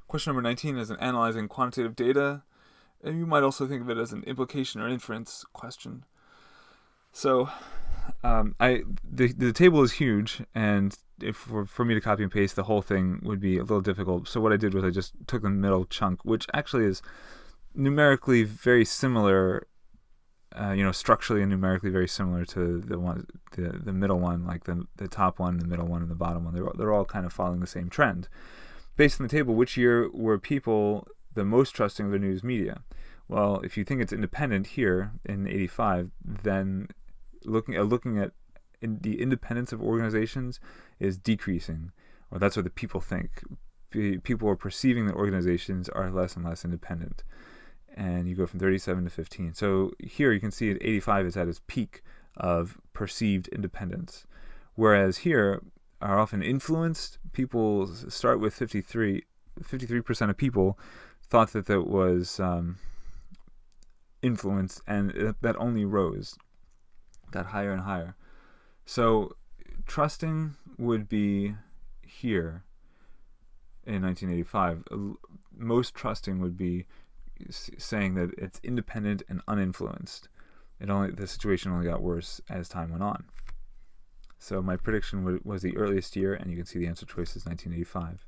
Question number 19 is an analyzing quantitative data. And you might also think of it as an implication or inference question. So the table is huge, and if for me to copy and paste the whole thing would be a little difficult. So what I did was I just took the middle chunk, which actually is numerically very similar, structurally and numerically very similar to the middle one, like the top one, the middle one, and the bottom one. They're all kind of following the same trend. Based on the table, which year were people the most trusting of the news media? Well, if you think it's independent here in 85, then looking at the independence of organizations is decreasing, or that's what the people think. People are perceiving that organizations are less and less independent, and you go from 37 to 15. So here you can see that 85 is at its peak of perceived independence, whereas here are often influenced. People start with 53% of people thought that was influenced, and that only rose, got higher and higher. So trusting would be here in 1985. Most trusting would be saying that it's independent and uninfluenced. The situation only got worse as time went on. So my prediction was the earliest year, and you can see the answer choice is 1985.